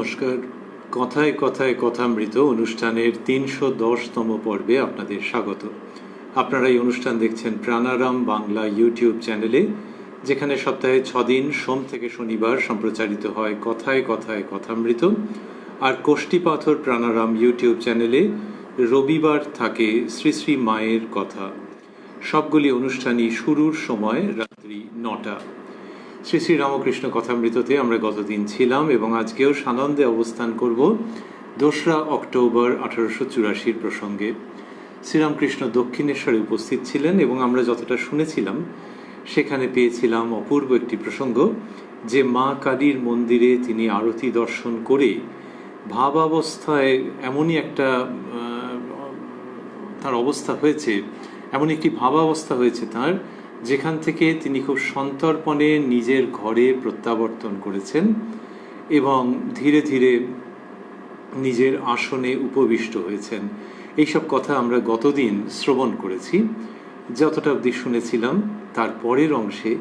নমস্কার। কথায় কথায় কথামৃত অনুষ্ঠানের ৩১০তম পর্বে আপনাদের স্বাগত। আপনারা এই অনুষ্ঠান দেখছেন প্রাণারাম বাংলা ইউটিউব চ্যানেলে, যেখানে সপ্তাহে ৬ দিন সোম থেকে শনিবার সম্প্রচারিত হয় কথায় কথায় কথামৃত, আর কোষ্ঠীপাথর প্রাণারাম ইউটিউব চ্যানেলে রবিবার থাকে শ্রী শ্রী মায়ের কথা। সবগুলি অনুষ্ঠানই শুরুর সময় রাত্রি ৯টা। শ্রী শ্রী রামকৃষ্ণ কথামৃততে আমরা গতদিন ছিলাম এবং আজকেও সানন্দে অবস্থান করব ২রা অক্টোবর ১৮৮৪ প্রসঙ্গে। শ্রীরামকৃষ্ণ দক্ষিণেশ্বরে উপস্থিত ছিলেন এবং আমরা যতটা শুনেছিলাম সেখানে পেয়েছিলাম অপূর্ব একটি প্রসঙ্গ, যে মা কালীর মন্দিরে তিনি আরতি দর্শন করে ভাবাবস্থায় এমনই একটা তার অবস্থা হয়েছে, এমন একটি ভাবাবস্থা হয়েছে তার, যেখান থেকে তিনি খুব সন্তর্পণে নিজের ঘরে প্রত্যাবর্তন করেছেন এবং ধীরে ধীরে নিজের আসনে উপবিষ্ট হয়েছেন। এইসব কথা আমরা গতদিন শ্রবণ করেছি। যতটা অবধি শুনেছিলাম তার পরের অংশে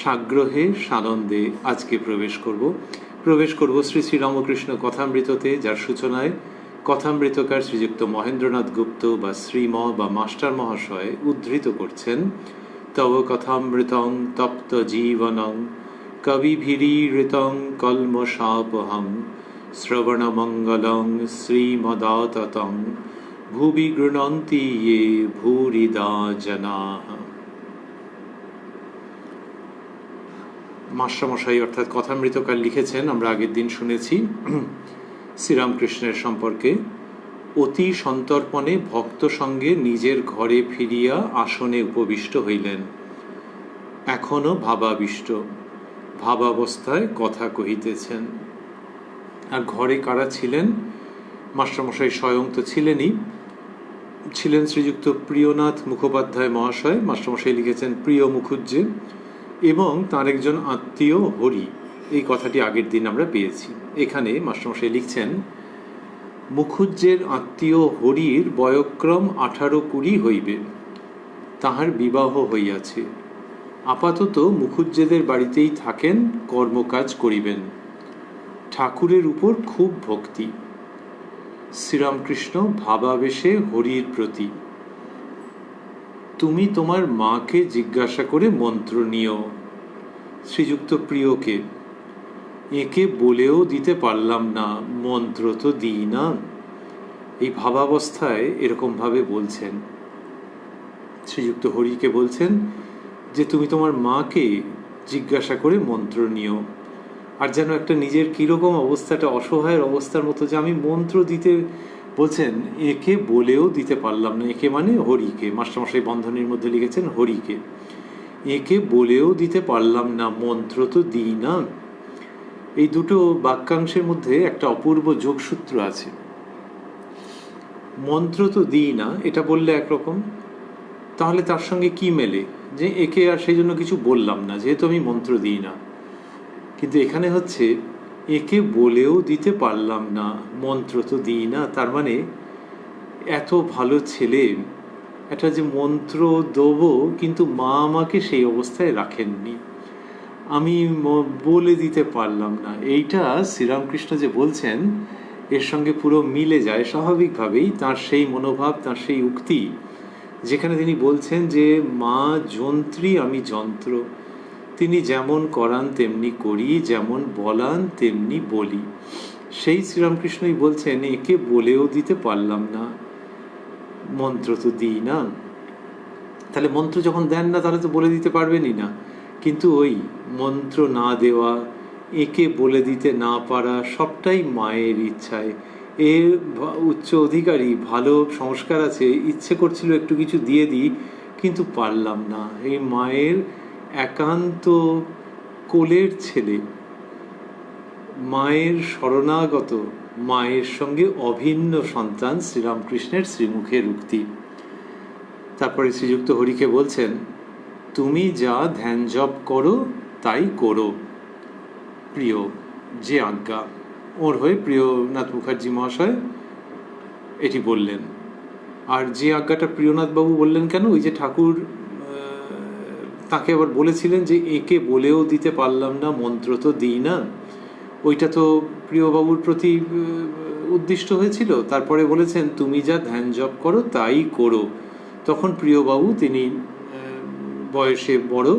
সাগ্রহে সানন্দে আজকে প্রবেশ করব শ্রী শ্রী রামকৃষ্ণ কথামৃততে, যার সূচনায় কথামৃতকার শ্রীযুক্ত মহেন্দ্রনাথ গুপ্ত বা শ্রীম বা মাস্টার মহাশয় উদ্ধৃত করছেন, তব কথামৃতং তপ্ত জীবনং কবিভিরীঋতং কল্মষাপহং শ্রবণমঙ্গলং শ্রীমদাততং ভুবি গৃণন্তি ইয়ে ভূরিদা জনাঃ। মাস্টারমশাই অর্থাৎ কথামৃতকার লিখেছেন, আমরা আগের দিন শুনেছি শ্রীরামকৃষ্ণের সম্পর্কে, অতি সন্তর্পণে ভক্ত সঙ্গে নিজের ঘরে ফিরিয়া আসনে উপবিষ্ট হইলেন, এখনো ভাবাবিষ্ট, ভাবাবস্থায় কথা কহিতেছেন। আর ঘরে কারা ছিলেন? মাস্টারমশাই স্বয়ং তো ছিলেনই, ছিলেন শ্রীযুক্ত প্রিয়নাথ মুখোপাধ্যায় মহাশয়, মাস্টারমশাই লিখেছেন প্রিয় মুখুজ্জে, এবং তার একজন আত্মীয় হরি। এই কথাটি আগের দিন আমরা পেয়েছি। এখানে মাস্টারমশাই লিখছেন, মুখুজ্জের আত্মীয় হরির বয়ক্রম 18-20 হইবে, তাহার বিবাহ হইয়াছে। আপাতত মুখুজ্জেদের বাড়িতেই থাকেন, কর্মকাজ করিবেন। ঠাকুরের উপর খুব ভক্তি। শ্রীরামকৃষ্ণ ভাবাবেশে হরির প্রতি, তুমি তোমার মাকে জিজ্ঞাসা করে মন্ত্র নিও। শ্রীযুক্ত প্রিয়কে, একে বলেও দিতে পারলাম না, মন্ত্র তো দিই না। এই ভাবাবস্থায় এরকমভাবে বলছেন। শ্রীযুক্ত হরিকে বলছেন যে তুমি তোমার মাকে জিজ্ঞাসা করে মন্ত্র নিও। আর যেন একটা নিজের কীরকম অবস্থাটা অসহায়ের অবস্থার মতো, যে আমি মন্ত্র দিতে বলছেন, একে বলেও দিতে পারলাম না। একে মানে হরিকে, মাস্টারমশাই বন্ধনীর মধ্যে লিখেছেন হরিকে, একে বলেও দিতে পারলাম না, মন্ত্র তো দিই না। এই দুটো বাক্যাংশের মধ্যে একটা অপূর্ব যোগসূত্র আছে। মন্ত্র তো দিই না এটা বললে একরকম, তাহলে তার সঙ্গে কি মেলে যে একে আর সেই জন্য কিছু বললাম না, যেহেতু আমি মন্ত্র দিই না। কিন্তু এখানে হচ্ছে একে বলেও দিতে পারলাম না, মন্ত্র তো দিই না, তার মানে এত ভালো ছেলে একটা যে মন্ত্র দেবো, কিন্তু মা আমাকে সেই অবস্থায় রাখেননি, আমি বলে দিতে পারলাম না। এইটা শ্রীরামকৃষ্ণ যে বলছেন এর সঙ্গে পুরো মিলে যায় স্বাভাবিকভাবেই তার সেই মনোভাব, তার সেই উক্তি, যেখানে তিনি বলছেন যে মা যন্ত্রী, আমি যন্ত্র, তিনি যেমন করান তেমনি করি, যেমন বলান তেমনি বলি। সেই শ্রীরামকৃষ্ণই বলছেন একে বলেও দিতে পারলাম না, মন্ত্র তো দিই না। তাহলে মন্ত্র যখন দেন না তাহলে তো বলে দিতে পারবেনই না। কিন্তু ওই মন্ত্র না দেওয়া, একে বলে দিতে না পারা, সবটাই মায়ের ইচ্ছায়। এর উচ্চ অধিকারী, ভালো সংস্কার আছে, ইচ্ছে করছিল একটু কিছু দিয়ে দিই, কিন্তু পারলাম না। এই মায়ের একান্ত কোলের ছেলে, মায়ের শরণাগত, মায়ের সঙ্গে অভিন্ন সন্তান শ্রীরামকৃষ্ণের শ্রীমুখের উক্তি। তারপরে শ্রীযুক্ত হরিকে বলছেন, তুমি যা ধ্যান জপ করো তাই করো, প্রিয় যে আজ্ঞা। ওর হয়ে প্রিয়নাথ মুখার্জি মহাশয় এটি বললেন। আর যে আজ্ঞাটা প্রিয়নাথবাবু বললেন কেন? ওই যে ঠাকুর তাকে আবার বলেছিলেন যে একে বলেও দিতে পারলাম না, মন্ত্র তো দিই না, ওইটা তো প্রিয়বাবুর প্রতি উদ্দিষ্ট হয়েছিল। তারপরে বলেছেন তুমি যা ধ্যান জপ করো তাই করো। তখন প্রিয়বাবু, তিনি বয়সে বড়,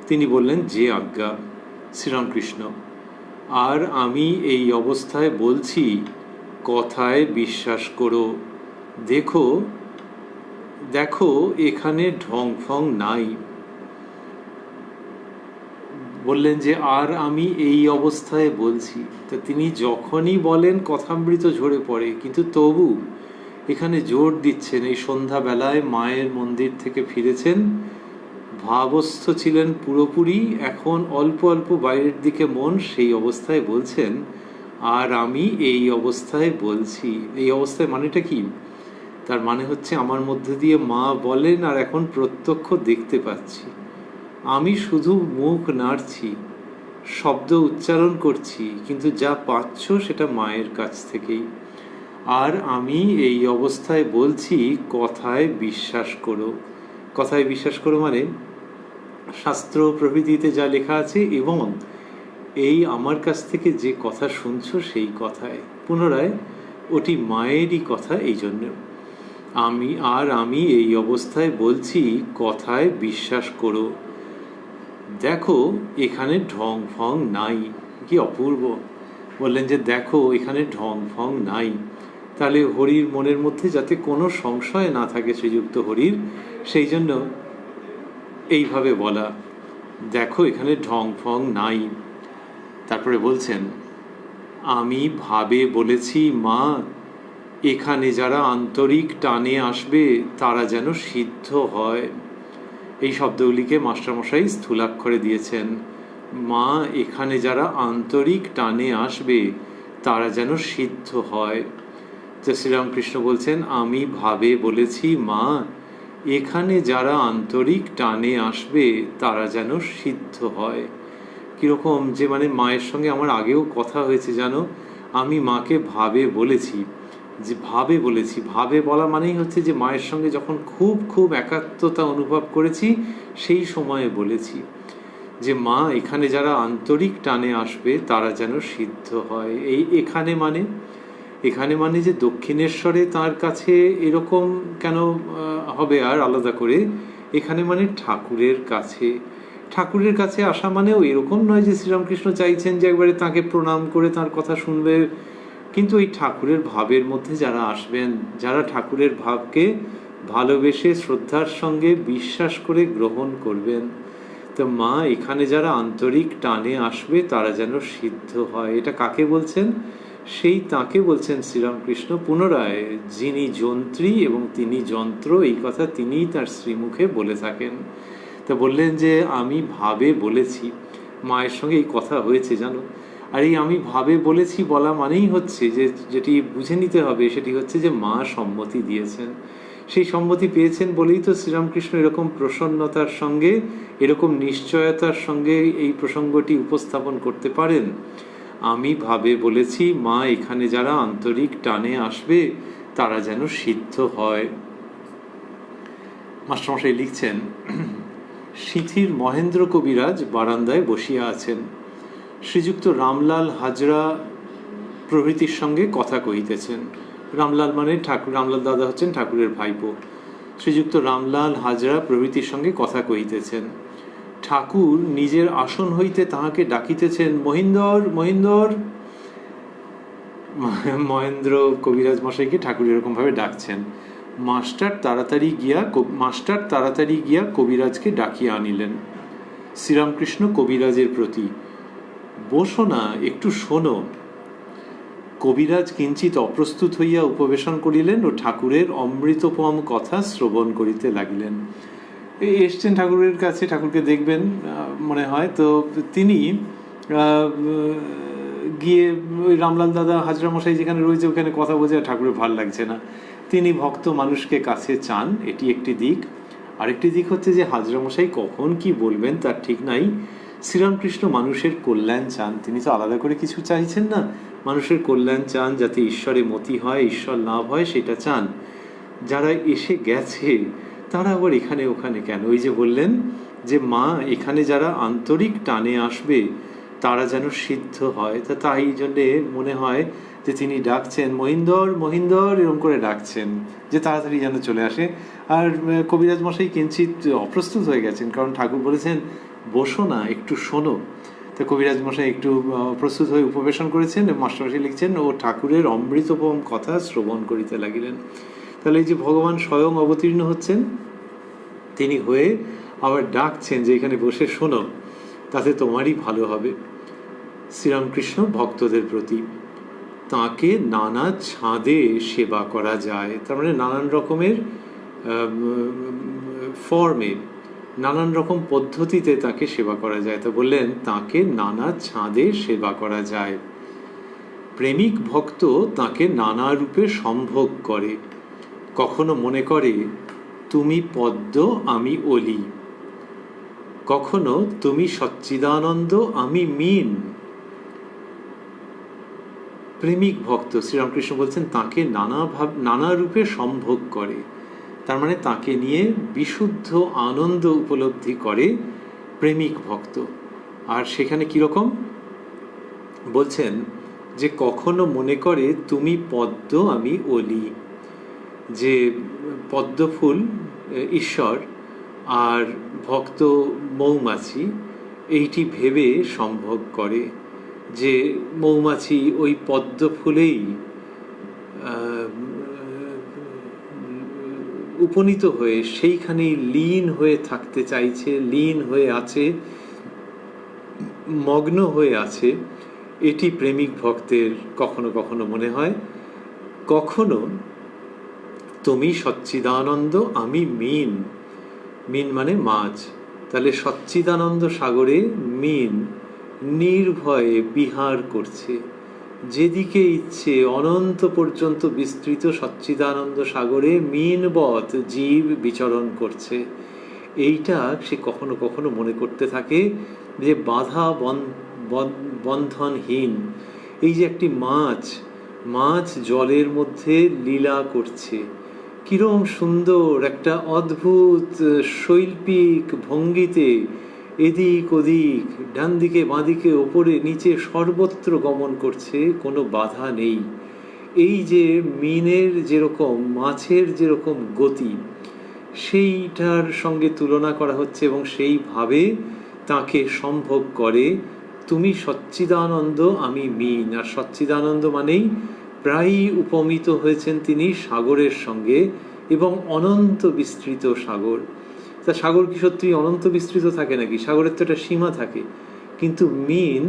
তিনি বললেন যে আজ্ঞা শ্রীরামকৃষ্ণ। আর আমি এই অবস্থায় বলছি কথায় বিশ্বাস করো। দেখো দেখো এখানে ঢং ফং নাই। বললেন যে আর আমি এই অবস্থায় বলছি। তা তিনি যখনই বলেন কথামৃত ঝরে পড়ে, কিন্তু তবু এখানে জোর দিচ্ছেন। এই সন্ধ্যাবেলায় মায়ের মন্দির থেকে ফিরেছেন, ভাবস্থ ছিলেন পুরোপুরি, এখন অল্প অল্প বাইরের দিকে মন, সেই অবস্থায় বলছেন আর আমি এই অবস্থায় বলছি। এই অবস্থায় মানেটা কি? তার মানে হচ্ছে আমার মধ্যে দিয়ে মা বলেন আর এখন প্রত্যক্ষ দেখতে পাচ্ছি। আমি শুধু মুখ নাড়ছি, শব্দ উচ্চারণ করছি, কিন্তু যা পাচ্ছ সেটা মায়ের কাছ থেকেই। আর আমি এই অবস্থায় বলছি কথায় বিশ্বাস করো। কথায় বিশ্বাস করো মানে শাস্ত্র প্রভৃতিতে যা লেখা আছে এবং এই আমার কাছ থেকে যে কথা শুনছো সেই কথায়। পুনরায় ওটি মায়েরই কথা। এই জন্য আমি এই অবস্থায় বলছি কথায় বিশ্বাস করো। দেখো এখানে ঢং ফং নাই। কি অপূর্ব! বললেন যে দেখো এখানে ঢং ফং নাই। তাহলে হরির মনের মধ্যে যাতে কোনো সংশয় না থাকে শ্রীযুক্ত হরির, সেই জন্য এইভাবে বলা, দেখো এখানে ঢং ফং নাই। তারপরে বলছেন আমি ভাবে বলেছি মা, এখানে যারা আন্তরিক টানে আসবে তারা যেন সিদ্ধ হয়। এই শব্দগুলিকে মাস্টারমশাই স্থূলাক্ষরে দিয়েছেন। মা, এখানে যারা আন্তরিক টানে আসবে তারা যেন সিদ্ধ হয়। তো শ্রীরামকৃষ্ণ বলছেন আমি ভাবে বলেছি মা, এখানে যারা আন্তরিক টানে আসবে তারা যেন সিদ্ধ হয়। কীরকম যে মানে মায়ের সঙ্গে আমার আগেও কথা হয়েছে জানো, আমি মাকে ভাবে বলেছি। যে ভাবে বলেছি, ভাবে বলা মানেই হচ্ছে যে মায়ের সঙ্গে যখন খুব খুব একাত্মতা অনুভব করেছি সেই সময়ে বলেছি যে মা, এখানে যারা আন্তরিক টানে আসবে তারা যেন সিদ্ধ হয়। এই এখানে মানে যে দক্ষিণেশ্বরে তার কাছে এরকম কেন হবে আর আলাদা করে? এখানে মানে ঠাকুরের কাছে। ঠাকুরের কাছে আসা মানেও এরকম নয় যে শ্রীরামকৃষ্ণ চাইছেন যে একবারে তাকে প্রণাম করে তার কথা শুনবে, কিন্তু এই ঠাকুরের ভাবের মধ্যে যারা আসবেন, যারা ঠাকুরের ভাবকে ভালোবেসে শ্রদ্ধার সঙ্গে বিশ্বাস করে গ্রহণ করবেন, তো মা, এখানে যারা আন্তরিক টানে আসবে তারা যেন সিদ্ধ হয়। এটা কাকে বলছেন? সেই তাকে বলছেন শ্রীরামকৃষ্ণ পুনরায়, যিনি যন্ত্রী এবং তিনি যন্ত্র, এই কথা তিনিই তার শ্রীমুখে বলে থাকেন। তা বললেন যে আমি ভাবে বলেছি। মায়ের সঙ্গে এই কথা হয়েছে জানো। আর এই আমি ভাবে বলেছি বলা মানেই হচ্ছে যে যেটি বুঝে নিতে হবে সেটি হচ্ছে যে মা সম্মতি দিয়েছেন। সেই সম্মতি পেয়েছেন বলেই তো শ্রীরামকৃষ্ণ এরকম প্রসন্নতার সঙ্গে, এরকম নিশ্চয়তার সঙ্গে এই প্রসঙ্গটি উপস্থাপন করতে পারেন। আমি ভাবে বলেছি মা, এখানে যারা আন্তরিক টানে আসবে তারা যেন সিদ্ধ হয়। মাস্টারমশাই লিখছেন, সিঁথির মহেন্দ্র কবিরাজ বারান্দায় বসিয়া আছেন। শ্রীযুক্ত রামলাল হাজরা প্রভৃতির সঙ্গে কথা কহিতেছেন। রামলাল মানে রামলাল দাদা হচ্ছেন ঠাকুরের ভাইপো। শ্রীযুক্ত রামলাল হাজরা প্রভৃতির সঙ্গে কথা কহিতেছেন। ঠাকুর নিজের আসন হইতে তাহাকে ডাকিতেছেন, মহিন্দর মহিন্দর। মহেন্দ্র কবিরাজ মশাইকে ঠাকুর এরকম ভাবে ডাকছেন। মাস্টার তাড়াতাড়ি গিয়া কবিরাজকে ডাকিয়া আনিলেন। শ্রীরামকৃষ্ণ কবিরাজের প্রতি, বসো না, একটু শোনো। কবিরাজ কিঞ্চিত অপ্রস্তুত হইয়া উপবেশন করিলেন ও ঠাকুরের অমৃতোপম কথা শ্রবণ করিতে লাগিলেন। এসছেন ঠাকুরের কাছে, ঠাকুরকে দেখবেন মনে হয়, তো তিনি গিয়ে ওই রামলাল দাদা হাজরা মশাই যেখানে রয়েছে ওখানে কথা বলছে, ঠাকুরের ভাল লাগছে না। তিনি ভক্ত মানুষকে কাছে চান, এটি একটি দিক। আরেকটি দিক হচ্ছে যে হাজরা মশাই কখন কি বলবেন তার ঠিক নাই। শ্রীরামকৃষ্ণ মানুষের কল্যাণ চান, তিনি তো আলাদা করে কিছু চাইছেন না। মানুষের কল্যাণ চান, যাতে ঈশ্বরে মতি হয়, ঈশ্বর লাভ হয়, সেটা চান। যারা এসে গেছে তারা আবার এখানে ওখানে কেন? ওই যে বললেন যে মা, এখানে যারা আন্তরিক টানে আসবে তারা যেন সিদ্ধ হয়। তাই জন্যে মনে হয় যে তিনি ডাকছেন মহিন্দর মহিন্দর, এরকম করে ডাকছেন যে তাড়াতাড়ি যেন চলে আসে। আর কবিরাজ মশাই কিঞ্চিত অপ্রস্তুত হয়ে গেছেন, কারণ ঠাকুর বলেছেন বসো না, একটু শোনো। তো কবিরাজ মশাই একটু প্রস্তুত হয়ে উপবেশন করেছেন। মাস্টারমশাই লিখছেন, ও ঠাকুরের অমৃতোপম কথা শ্রবণ করিতে লাগিলেন। তাহলে এই যে ভগবান স্বয়ং অবতীর্ণ হচ্ছেন, তিনি হয়ে আবার ডাকছেন যে এখানে বসে শোনো, তাতে তোমারই ভালো হবে। শ্রীরামকৃষ্ণ ভক্তদের প্রতি তাকে নানা ছাঁদে সেবা করা যায়, তার মানে নানান রকমের ফর্মে, নানান রকম পদ্ধতিতে তাকে সেবা করা যায়। তা বললেন তাকে নানা ছাঁদে সেবা করা যায়। প্রেমিক ভক্ত তাকে নানা রূপে সম্ভোগ করে। কখনো মনে করে তুমি পদ্ম আমি অলি, কখনো তুমি সচ্চিদানন্দ আমি মীন। প্রেমিক ভক্ত শ্রীরামকৃষ্ণ বলছেন তাকে নানা রূপে সম্ভোগ করে, তার মানে তাকে নিয়ে বিশুদ্ধ আনন্দ উপলব্ধি করে প্রেমিক ভক্ত। আর সেখানে কিরকম বলছেন যে কখনো মনে করে তুমি পদ্ম আমি অলি, যে পদ্ম ফুল ঈশ্বর আর ভক্ত মৌমাছি, এইটি ভেবে সম্ভব করে যে মৌমাছি ওই পদ্ম ফুলেই উপনীত হয়ে সেইখানেই লীন হয়ে থাকতে চাইছে, লীন হয়ে আছে, মগ্ন হয়ে আছে। এটি প্রেমিক ভক্তের কখনো কখনো মনে হয়। কখনো তুমি সচ্চিদানন্দ আমি মীন, মীন মানে মাছ, তাহলে সচ্চিদানন্দ সাগরে মীন নির্ভয়ে বিহার করছে, যেদিকে ইচ্ছে অনন্ত পর্যন্ত বিস্তৃত সচ্চিদানন্দ সাগরে মীনবৎ জীব বিচরণ করছে। এইটা সে কখনো কখনো মনে করতে থাকে যে বাধা বন্ধনহীন। এই যে একটি মাছ জলের মধ্যে লীলা করছে, কিরম সুন্দর একটা অদ্ভুত শৈল্পিক ভঙ্গিতে এদিক ওদিক, ডান দিকে বাঁ দিকে, ওপরে নিচে সর্বত্র গমন করছে, কোনো বাধা নেই। এই যে মিনের যেরকম, মাছের যেরকম গতি, সেইটার সঙ্গে তুলনা করা হচ্ছে এবং সেইভাবে তাকে সম্ভব করে তুমি সচ্চিদানন্দ আমি মীন। আর সচ্চিদানন্দ মানেই প্রায়ই উপমিত হয়েছেন তিনি সাগরের সঙ্গে, এবং অনন্ত বিস্তৃত সাগর। তা সাগর কি সত্যি অনন্ত বিস্তৃত থাকে নাকি? সাগরের তো একটা সীমা থাকে। কিন্তু মীন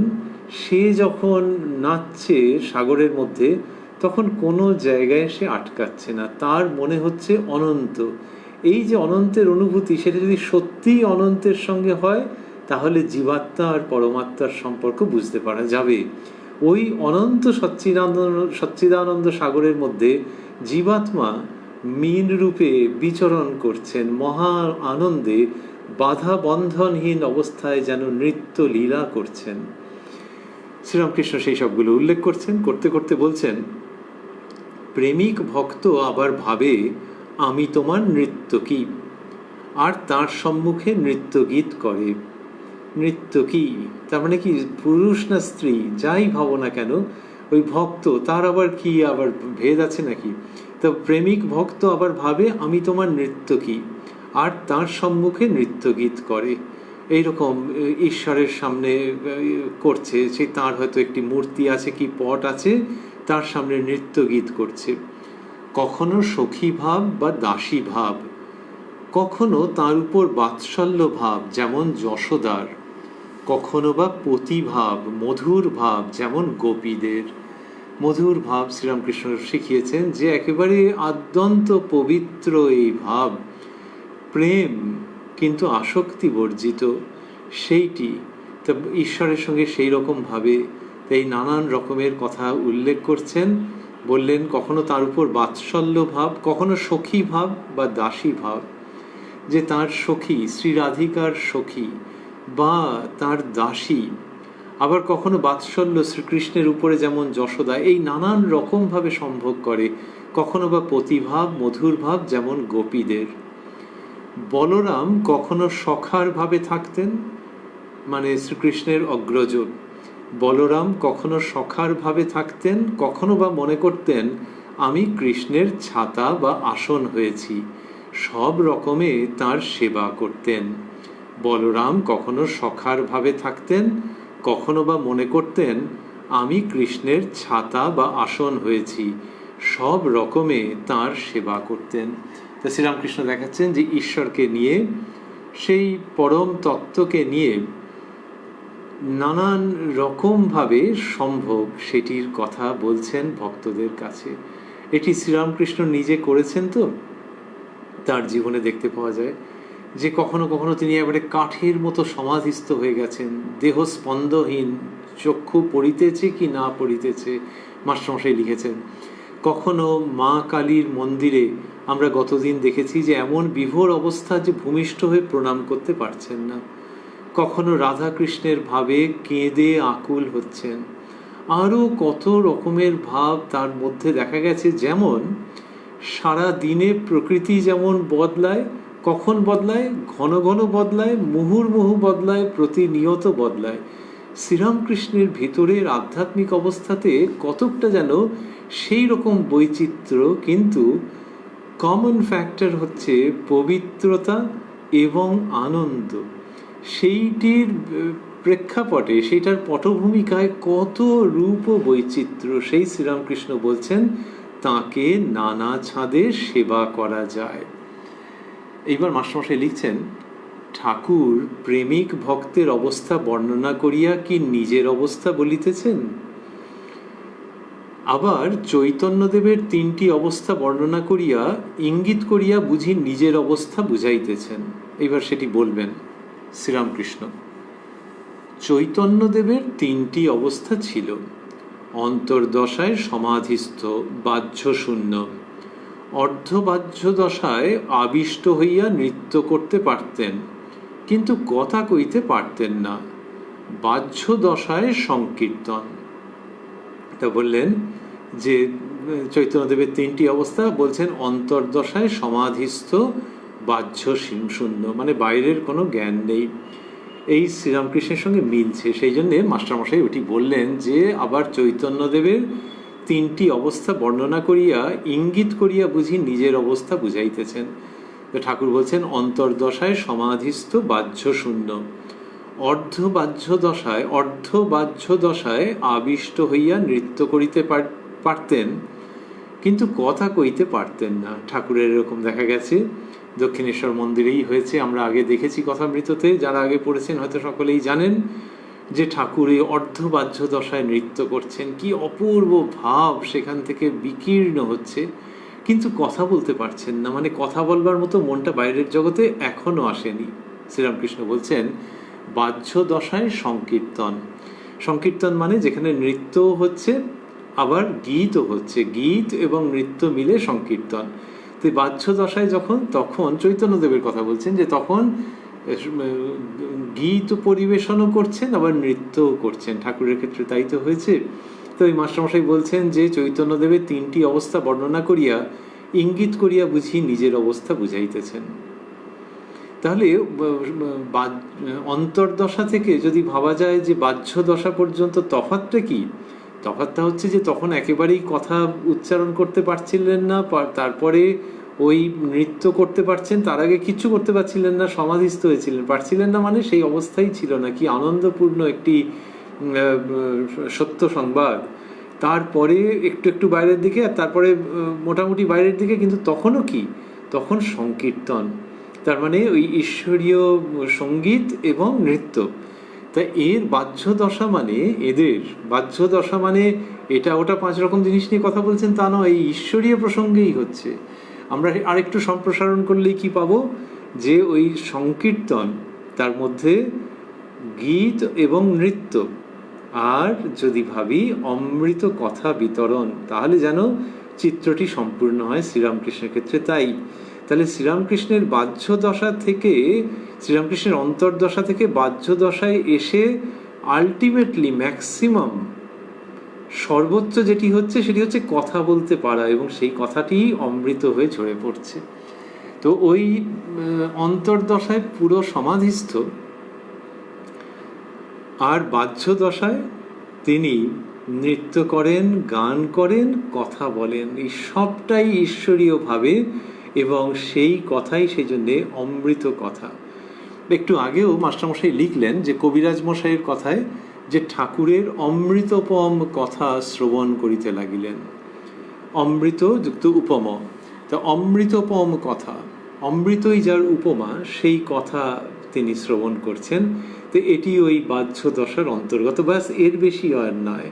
সে যখন নাচছে সাগরের মধ্যে, তখন কোনো জায়গায় সে আটকাচ্ছে না, তার মনে হচ্ছে অনন্ত। এই যে অনন্তের অনুভূতি, সেটা যদি সত্যিই অনন্তের সঙ্গে হয়, তাহলে জীবাত্মা আর পরমাত্মার সম্পর্ক বুঝতে পারা যাবে। ওই অনন্ত সচ্চিদানন্দ সাগরের মধ্যে জীবাত্মা মীন রূপে বিচরণ করছেন, মহা আনন্দে বাধা বন্ধনহীন অবস্থায় যেন নৃত্য লীলা করছেন। শ্রীরামকৃষ্ণ সেই সবগুলো উল্লেখ করছেন, করতে করতে বলছেন প্রেমিক ভক্ত আবার ভাবে আমি তোমার নৃত্য কি, আর তার সম্মুখে নৃত্য গীত করে। নৃত্য কি তার মানে কি, পুরুষ না স্ত্রী যাই ভাবো না কেন, ওই ভক্ত তার আবার কি আবার ভেদ আছে নাকি? তো প্রেমিক ভক্ত আবার ভাবে আমি তোমার নৃত্য কি, আর তার সম্মুখে নৃত্য গীত করে। এইরকম ঈশ্বরের সামনে করছে, সেই তার হয়তো একটি মূর্তি আছে কি পট আছে, তার সামনে নৃত্য গীত করছে। কখনো সখী ভাব বা দাসী ভাব, কখনো তার উপর বাৎসল্য ভাব যেমন যশোদার, কখনো বা পতিভাব মধুর ভাব যেমন গোপীদের। মধুর ভাব শ্রীরামকৃষ্ণ শিখিয়েছেন যে একেবারে আদ্যন্ত পবিত্র এই ভাব, প্রেম কিন্তু আসক্তি বর্জিত, সেইটি তা ঈশ্বরের সঙ্গে সেই রকম ভাবে এই নানান রকমের কথা উল্লেখ করছেন। বললেন কখনো তার উপর বাৎসল্য ভাব, কখনো সখী ভাব বা দাসী ভাব, যে তার সখী শ্রী রাধিকার সখী বা তার দাসী। আবার কখনো বাৎসল্য শ্রীকৃষ্ণের উপরে যেমন যশোদা, এই নানান রকমভাবে সম্ভোগ করে। কখনো বা পতিভাব মধুর ভাব যেমন গোপীদের। বলরাম কখনো সখার ভাবে থাকতেন, মানে শ্রীকৃষ্ণের অগ্রজ, বলরাম কখনো সখার ভাবে থাকতেন, কখনো বা মনে করতেন আমি কৃষ্ণের ছাতা বা আসন হয়েছি, সব রকমে তার সেবা করতেন। বলরাম কখনো সখার ভাবে থাকতেন, কখনো বা মনে করতেন আমি কৃষ্ণের ছাতা বা আসন হয়েছি, সব রকমে তার সেবা করতেন। তা শ্রীরামকৃষ্ণ দেখাচ্ছেন যে ঈশ্বরকে নিয়ে, সেই পরম তত্ত্বকে নিয়ে নানান রকমভাবে সম্ভব সেটির কথা বলছেন ভক্তদের কাছে। এটি শ্রীরামকৃষ্ণ নিজে করেছেন, তো তার জীবনে দেখতে পাওয়া যায় যে কখনো কখনো তিনি এবারে কাঠের মতো সমাধিস্থ হয়ে গেছেন, দেহ স্পন্দহীন, চক্ষু পড়িতেছে কি না পড়িতেছে, মাস্টারমশাই লিখেছেন। কখনো মা কালীর মন্দিরে আমরা গতদিন দেখেছি যে এমন বিভোর অবস্থা যে ভূমিষ্ঠ হয়ে প্রণাম করতে পারছেন না। কখনো রাধাকৃষ্ণের ভাবে কেঁদে আকুল হচ্ছেন। আরও কত রকমের ভাব তার মধ্যে দেখা গেছে। যেমন সারা দিনে প্রকৃতি যেমন বদলায়, কখন বদলায়, ঘন ঘন বদলায়, মুহুর্মুহু বদলায়, প্রতিনিয়ত বদলায়, শ্রীরামকৃষ্ণের ভিতরের আধ্যাত্মিক অবস্থাতে কতকটা যেন সেই রকম বৈচিত্র্য, কিন্তু কমন ফ্যাক্টর হচ্ছে পবিত্রতা এবং আনন্দ। সেইটির প্রেক্ষাপটে, সেইটার পটভূমিকায় কত রূপ ও বৈচিত্র্য, সেই শ্রীরামকৃষ্ণ বলছেন তাকে নানা ছাদে সেবা করা যায়। এইবার মাস্টারমশাই লিখছেন, ঠাকুর প্রেমিক ভক্তের অবস্থা বর্ণনা করিয়া কি নিজের অবস্থা বলিতেছেন? আবার চৈতন্যদেবের তিনটি অবস্থা বর্ণনা করিয়া ইঙ্গিত করিয়া বুঝি নিজের অবস্থা বুঝাইতেছেন। এবার সেটি বলবেন শ্রীরামকৃষ্ণ। চৈতন্যদেবের তিনটি অবস্থা ছিল। অন্তর্দশায় সমাধিস্থ, বাহ্য শূন্য। অর্ধবাহ্য দশায় আবিষ্ট হইয়া নৃত্য করতে পারতেন, কিন্তু কথা কইতে পারতেন না। বাহ্য দশায় সংকীর্তন। তা বললেন যে চৈতন্যদেবের তিনটি অবস্থা বলছেন, অন্তর্দশায় সমাধিস্থ, বাহ্য শূন্য, মানে বাইরের কোনো জ্ঞান নেই। এই শ্রীরামকৃষ্ণের সঙ্গে মিলছে, সেই জন্যে মাস্টারমশাই ওটি বললেন যে আবার চৈতন্যদেবের তিনটি অবস্থা বর্ণনা করিয়া ইঙ্গিত করিয়া বুঝি নিজের অবস্থা বুঝাইতেছেন। ঠাকুর বলছেন অন্তর্দশায় সমাধিস্থ, বাহ্য শূন্য। অর্ধবাহ্য দশায় আবিষ্ট হইয়া নৃত্য করিতে পারতেন, কিন্তু কথা কইতে পারতেন না। ঠাকুরের এরকম দেখা গেছে, দক্ষিণেশ্বর মন্দিরেই হয়েছে। আমরা আগে দেখেছি কথামৃততে, যারা আগে পড়েছেন হয়তো সকলেই জানেন যে ঠাকুর এই অর্ধবাহ্য দশায় নৃত্য করছেন। কি অপূর্ব ভাব সেখান থেকে বিকীর্ণ হচ্ছে, কিন্তু কথা বলতে পারছেন না, মানে কথা বলবার মতো মনটা বাইরের জগতে এখনো আসেনি। শ্রীরামকৃষ্ণ বলছেন বাহ্য দশায় সংকীর্তন। সংকীর্তন মানে যেখানে নৃত্য হচ্ছে আবার গীতও হচ্ছে, গীত এবং নৃত্য মিলে সংকীর্তন। তো বাহ্য দশায় যখন, তখন চৈতন্যদেবের কথা বলছেন যে তখন গীত পরিবেশনও করছেন আবার নৃত্যও করছেন। ঠাকুরের ক্ষেত্রে তাই তো হয়েছে। তো এই মাস্টারমশাই বলছেন যে চৈতন্যদেবের তিনটি অবস্থা বর্ণনা করিয়া ইঙ্গিত করিয়া বুঝি নিজের অবস্থা বুঝাইতেছেন। তাহলে অন্তর্দশা থেকে যদি ভাবা যায় যে বাহ্য দশা পর্যন্ত তফাৎটা কি? তফাৎটা হচ্ছে যে তখন একেবারেই কথা উচ্চারণ করতে পারছিলেন না, তারপরে ওই নৃত্য করতে পারছেন, তার আগে কিচ্ছু করতে পারছিলেন না, সমাধিস্থ হয়েছিলেন। পারছিলেন না মানে সেই অবস্থাই ছিল না। কি আনন্দপূর্ণ একটি সত্য সংবাদ। তারপরে একটু একটু বাইরের দিকে, আর তারপরে মোটামুটি বাইরের দিকে, কিন্তু তখনও কি, তখন সংকীর্তন, তার মানে ওই ঈশ্বরীয় সঙ্গীত এবং নৃত্য। তা এর বাহ্য দশা মানে, এদের বাহ্য দশা মানে এটা ওটা 5 রকম জিনিস নিয়ে কথা বলছেন তা নয়, এই ঈশ্বরীয় প্রসঙ্গেই হচ্ছে। আমরা আরেকটু সম্প্রসারণ করলেই কি পাবো, যে ওই সংকীর্তন, তার মধ্যে গীত এবং নৃত্য, আর যদি ভাবি অমৃত কথা বিতরণ, তাহলে যেন চিত্রটি সম্পূর্ণ হয় শ্রীরামকৃষ্ণের ক্ষেত্রে। তাহলে শ্রীরামকৃষ্ণের বাহ্য দশা থেকে, শ্রীরামকৃষ্ণের অন্তর্দশা থেকে বাহ্য দশায় এসে আলটিমেটলি ম্যাক্সিমাম সর্বোচ্চ যেটি হচ্ছে সেটি হচ্ছে কথা বলতে পারা, এবং সেই কথাটি অমৃত হয়ে ঝরে পড়ছে। তো ওই অন্তর্দশায় পুরো সমাধিস্থ, আর বাহ্য দশায় তিনি নৃত্য করেন, গান করেন, কথা বলেন, এই সবটাই ঈশ্বরীয়ভাবে, এবং সেই কথাই সেই জন্যে অমৃত কথা। একটু আগেও মাস্টারমশাই লিখলেন যে কবিরাজ মশাইয়ের কথায় যে ঠাকুরের অমৃতপম কথা শ্রবণ করিতে লাগিলেন, অমৃত যুক্ত উপম, তা অমৃতপম কথা, অমৃতই যার উপমা, সেই কথা তিনি শ্রবণ করছেন। তো এটি ওই বাহ্য দশার অন্তর্গত, ব্যাস, এর বেশি আর নয়,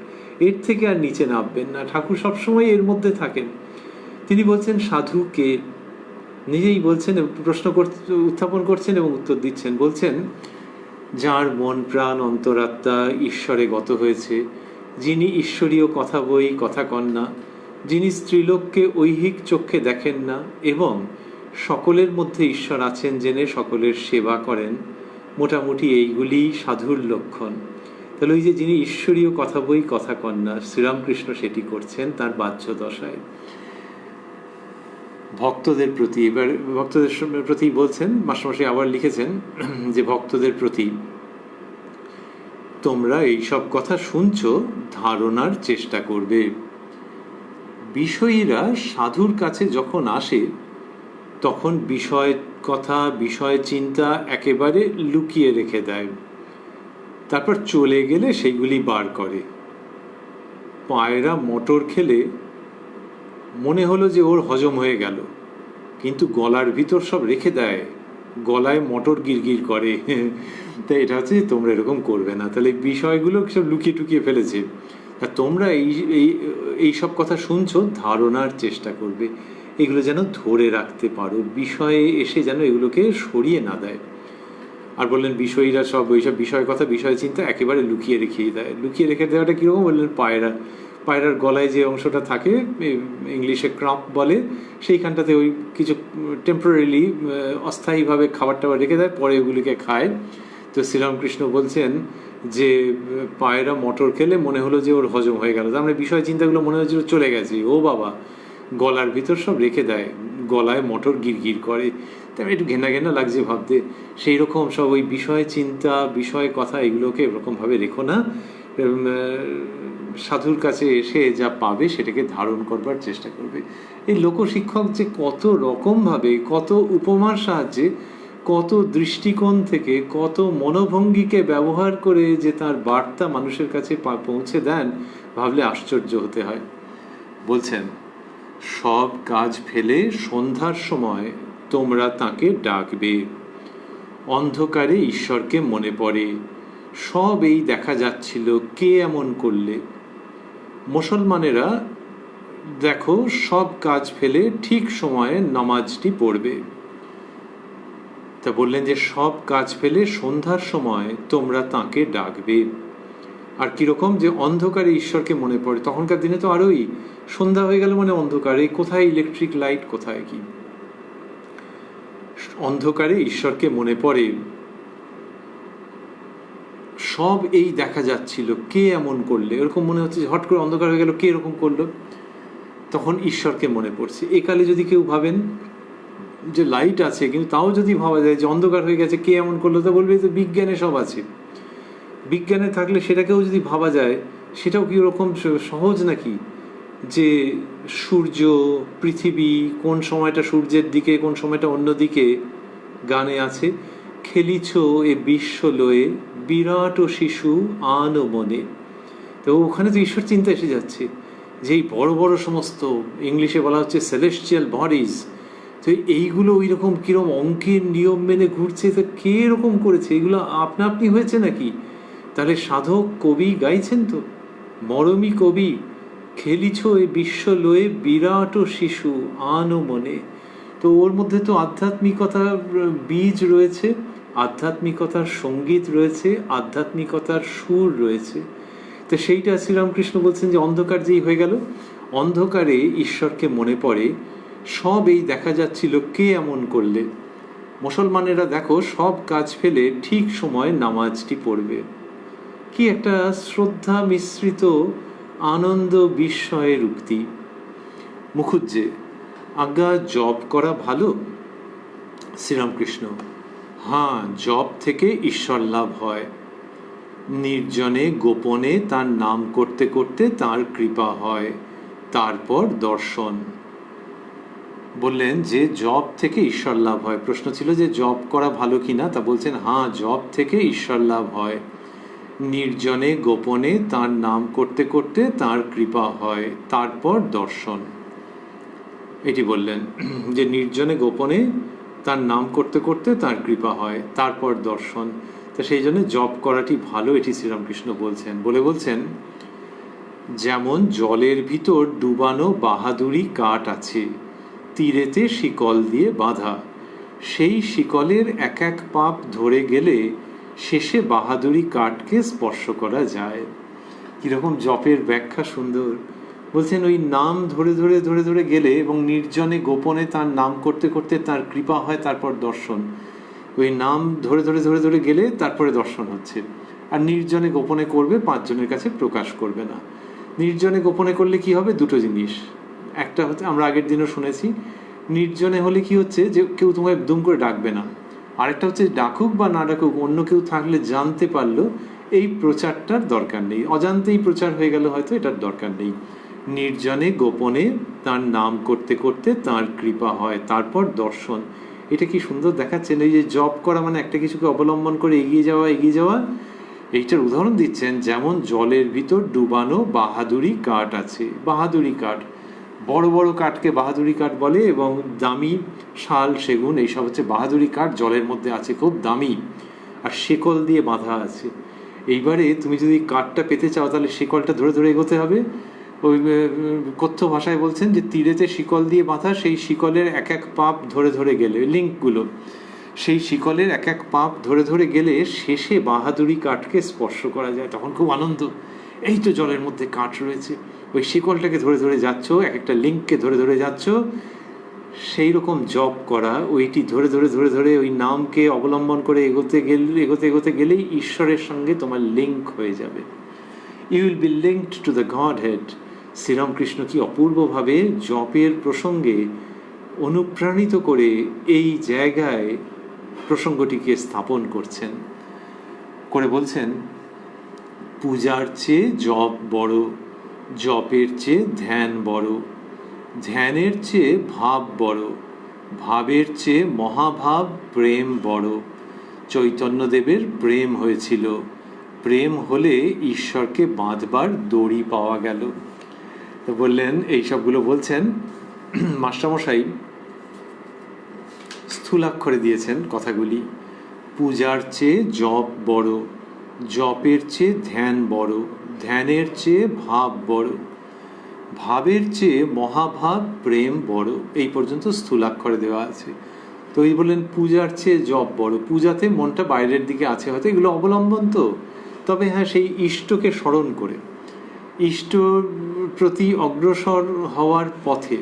এর থেকে আর নিচে নামবেন না। ঠাকুর সবসময় এর মধ্যে থাকেন। তিনি বলছেন সাধু কে, নিজেই বলছেন, প্রশ্ন উত্থাপন করছেন এবং উত্তর দিচ্ছেন। বলছেন যার মন প্রাণ অন্তরাত্মা ঈশ্বরে গত হয়েছে, যিনি ঈশ্বরীয় কথা বই কথা কন না, যিনি স্ত্রীলোককে ঐহিক চক্ষে দেখেন না এবং সকলের মধ্যে ঈশ্বর আছেন জেনে সকলের সেবা করেন, মোটামুটি এইগুলি সাধুর লক্ষণ। তাহলে ওই যে যিনি ঈশ্বরীয় কথা বই কথা কন না, শ্রীরামকৃষ্ণ সেটি করছেন তার বাহ্য দশায় ভক্তদের প্রতি। এবার ভক্তদের প্রতি বলছেন, মাস্টারমশাই আবার লিখেছেন যে ভক্তদের প্রতি তোমরা এইসব কথা শুনছো, ধারণার চেষ্টা করবে। বিষয়ীরা সাধুর কাছে যখন আসে তখন বিষয় কথা, বিষয় চিন্তা একেবারে লুকিয়ে রেখে দেয়, তারপর চলে গেলে সেইগুলি বার করে। পায়রা মটর খেলে মনে হলো যে ওর হজম হয়ে গেল, কিন্তু গলার ভিতর সব রেখে দেয়, গলায় মটর গিরগির করে। তাই এটা হচ্ছে তোমরা এরকম করবে না। তাহলে বিষয়গুলো সব লুকিয়ে টুকিয়ে ফেলেছে। তা তোমরা এই সব কথা শুনছো, ধারণার চেষ্টা করবে, এগুলো যেন ধরে রাখতে পারো, বিষয়ে এসে যেন এগুলোকে সরিয়ে না দেয়। আর বললেন বিষয়ীরা সব ওইসব বিষয় কথা, বিষয় চিন্তা একেবারে লুকিয়ে রেখেই দেয়। লুকিয়ে রেখে দেওয়াটা কীরকম বললেন, পায়রার গলায় যে অংশটা থাকে, ইংলিশে ক্রাপ বলে, সেইখানটাতে ওই কিছু টেম্পোরারিলি অস্থায়ীভাবে খাবার টাবার রেখে দেয়, পরে ওগুলিকে খায়। তো শ্রীরামকৃষ্ণ বলছেন যে পায়রা মটর খেলে মনে হলো যে ওর হজম হয়ে গেল, তার মানে বিষয় চিন্তাগুলো মনে হচ্ছিল চলে গেছে, ও বাবা, গলার ভিতর সব রেখে দেয়, গলায় মটর গিরগির করে। তাই একটু ঘেনা ঘেনা লাগছে ভাবতে। সেই রকম সব ওই বিষয় চিন্তা, বিষয় কথা, এগুলোকে এরকমভাবে রেখো না। সাধুর কাছে এসে যা পাবে সেটাকে ধারণ করবার চেষ্টা করবে। এই লোকশিক্ষক যে কত রকমভাবে, কত উপমার সাহায্যে, কত দৃষ্টিকোণ থেকে, কত মনোভঙ্গিকে ব্যবহার করে যে তার বার্তা মানুষের কাছে পৌঁছে দেন, ভাবলে আশ্চর্য হতে হয়। বলছেন সব কাজ ফেলে সন্ধ্যার সময় তোমরা তাকে ডাকবে, অন্ধকারে ঈশ্বরকে মনে পড়ে, সব এই দেখা যাচ্ছিল, কে এমন করলে। মুসলমানেরা দেখো সব কাজ ফেলে ঠিক সময়ে নামাজটি পড়বে। তা বললেন যে সব কাজ ফেলে সন্ধ্যার সময় তোমরা তাকে ডাকবে। আর কিরকম, যে অন্ধকারে ঈশ্বরকে মনে পড়ে। তখনকার দিনে তো আরোই, সন্ধ্যা হয়ে গেল মানে অন্ধকারে, কোথায় ইলেকট্রিক লাইট, কোথায় কি, অন্ধকারে ঈশ্বরকে মনে পড়ে, সব এই দেখা যাচ্ছিল, কে এমন করলে, এরকম মনে হচ্ছে হট করে অন্ধকার হয়ে গেল, কে এরকম করলো, তখন ঈশ্বরকে মনে পড়ছে। একালে যদি কেউ ভাবেন যে লাইট আছে, কিন্তু তাও যদি ভাবা যায় যে অন্ধকার হয়ে গেছে, কে এমন করলো, তা বলবে যে বিজ্ঞানে সব আছে। বিজ্ঞানে থাকলে সেটাকেও যদি ভাবা যায়, সেটাও কি ওরকম সহজ নাকি, যে সূর্য, পৃথিবী, কোন সময়টা সূর্যের দিকে, কোন সময়টা অন্য দিকে। গানে আছে, খেলিছ এ বিশ্ব লয়ে, বিরাট ও শিশু আন মনে। তো ওখানে তো ঈশ্বর চিন্তা এসে যাচ্ছে, যে এই বড় বড় সমস্ত, ইংলিশে বলা হচ্ছে সেলেস্টিয়াল বডিজ, তো এইগুলো ওই রকম কিরম অঙ্কের নিয়ম মেনে ঘুরছে, তো কে এরকম করেছে, এগুলো আপনা আপনি হয়েছে নাকি? তাহলে সাধক কবি গাইছেন তো, মরমী কবি, খেলিছ এ বিশ্ব লয়ে, বিরাট ও শিশু আন মনে। তো ওর মধ্যে তো আধ্যাত্মিকতার বীজ রয়েছে, আধ্যাত্মিকতার সঙ্গীত রয়েছে, আধ্যাত্মিকতার সুর রয়েছে। তো সেইটা শ্রীরামকৃষ্ণ বলছেন যে অন্ধকার যেই হয়ে গেল, অন্ধকারে ঈশ্বরকে মনে পড়ে, সব এই দেখা যাচ্ছিল, কে এমন করলে। মুসলমানেরা দেখো সব কাজ ফেলে ঠিক সময় নামাজটি পড়বে। কি একটা শ্রদ্ধা মিশ্রিত আনন্দ বিস্ময়ের উক্তি। মুখুজ্জে, আজ্ঞা জপ করা ভালো? শ্রীরামকৃষ্ণ, হ্যাঁ, জপ থেকে ঈশ্বর লাভ হয়। নির্জনে গোপনে তার নাম করতে করতে তার কৃপা হয়, তারপর দর্শন। বললেন যে জপ থেকে ঈশ্বর লাভ হয়। প্রশ্ন ছিল যে জপ করা ভালো কিনা, তা বলছেন হ্যাঁ, জপ থেকে ঈশ্বর লাভ হয়। নির্জনে গোপনে তার নাম করতে করতে তার কৃপা হয়, তারপর দর্শন। এটি বললেন যে নির্জনে গোপনে তার নাম করতে করতে তার কৃপা হয়, তারপর দর্শন। তা সেই জন্য জপ করাটি ভালো, এটি শ্রীরামকৃষ্ণ বলছেন। বলছেন যেমন জলের ভিতর ডুবানো বাহাদুরি কাঠ আছে, তীরেতে শিকল দিয়ে বাঁধা, সেই শিকলের এক এক পাপ ধরে গেলে শেষে বাহাদুরি কাঠকে স্পর্শ করা যায়। কিরকম জপের ব্যাখ্যা সুন্দর। বলছেন ওই নাম ধরে ধরে ধরে ধরে গেলে এবং নির্জনে গোপনে তার নাম করতে করতে তার কৃপা হয়, তারপর দর্শন। ওই নাম ধরে ধরে ধরে ধরে গেলে তারপরে দর্শন হচ্ছে। আর নির্জনে গোপনে করবে, 5 জনের কাছে প্রকাশ করবে না। নির্জনে গোপনে করলে কি হবে? দুটো জিনিস। একটা হচ্ছে, আমরা আগের দিনও শুনেছি, নির্জনে হলে কি হচ্ছে যে কেউ তোমায় দুম করে ডাকবে না। আরেকটা হচ্ছে ডাকুক বা না ডাকুক, অন্য কেউ থাকলে জানতে পারলো, এই প্রচারটার দরকার নেই, অজান্তেই প্রচার হয়ে গেল, হয়তো এটার দরকার নেই। নির্জনে গোপনে তার নাম করতে করতে তার কৃপা হয়, তারপর দর্শন। এটা কি সুন্দর দেখাচ্ছেন। এই যে জপ করা মানে একটা কিছুকে অবলম্বন করে এগিয়ে যাওয়া। এইটার উদাহরণ দিচ্ছেন, যেমন জলের ভিতর ডুবানো বাহাদুরি কাঠ আছে। বাহাদুরি কাঠ, বড় বড় কাঠকে বাহাদুরি কাঠ বলে, এবং দামি শাল সেগুন এইসব হচ্ছে বাহাদুরি কাঠ, জলের মধ্যে আছে, খুব দামি, আর শিকল দিয়ে বাঁধা আছে। এইবারে তুমি যদি কাঠটা পেতে চাও তাহলে শিকলটা ধরে ধরে এগোতে হবে। ওই কথ্য ভাষায় বলছেন যে তীরেতে শিকল দিয়ে বাঁধা, সেই শিকলের এক এক পাপ ধরে ধরে গেলে, লিঙ্কগুলো, সেই শিকলের এক এক পাপ ধরে ধরে গেলে শেষে বাহাদুরি কাঠকে স্পর্শ করা যায়। তখন খুব আনন্দ, এই তো জলের মধ্যে কাঠ রয়েছে, ওই শিকলটাকে ধরে ধরে যাচ্ছ, এক একটা লিঙ্ককে ধরে ধরে যাচ্ছ। সেই রকম জপ করা, ওইটি ধরে ধরে ধরে ধরে ওই নামকে অবলম্বন করে এগোতে গেলেই ঈশ্বরের সঙ্গে তোমার লিঙ্ক হয়ে যাবে। You will be linked to the godhead. Sri Ramakrishna কি অপূর্বভাবে জপের প্রসঙ্গে অনুপ্রাণিত করে এই জায়গায় প্রসঙ্গটিকে স্থাপন করছেন। করে বলছেন, পূজার চেয়ে জপ বড়, জপের চেয়ে ধ্যান বড়, ধ্যানের চেয়ে ভাব বড়, ভাবের চেয়ে মহাভাব প্রেম বড়। চৈতন্যদেবের প্রেম হয়েছিল, প্রেম হলে ঈশ্বরকে বাঁধবার দড়ি পাওয়া গেল। তো বললেন, এই সবগুলো বলছেন মাস্টারমশাই স্থূলাক্ষরে দিয়েছেন কথাগুলি। পূজার চেয়ে জপ বড়, জপের চেয়ে ধ্যান বড়, ধ্যানের চেয়ে ভাব বড়, ভাবের চেয়ে মহাভাব প্রেম বড়। এই পর্যন্ত স্থূলাক্ষরে দেওয়া আছে। তো এই বললেন পূজার চেয়ে জপ বড়। পূজাতে মনটা বাইরের দিকে আছে, হয়তো এগুলো অবলম্বন, তো তবে হ্যাঁ, সেই ইষ্টকে স্মরণ করে ইষ্টর প্রতি অগ্রসর হওয়ার পথে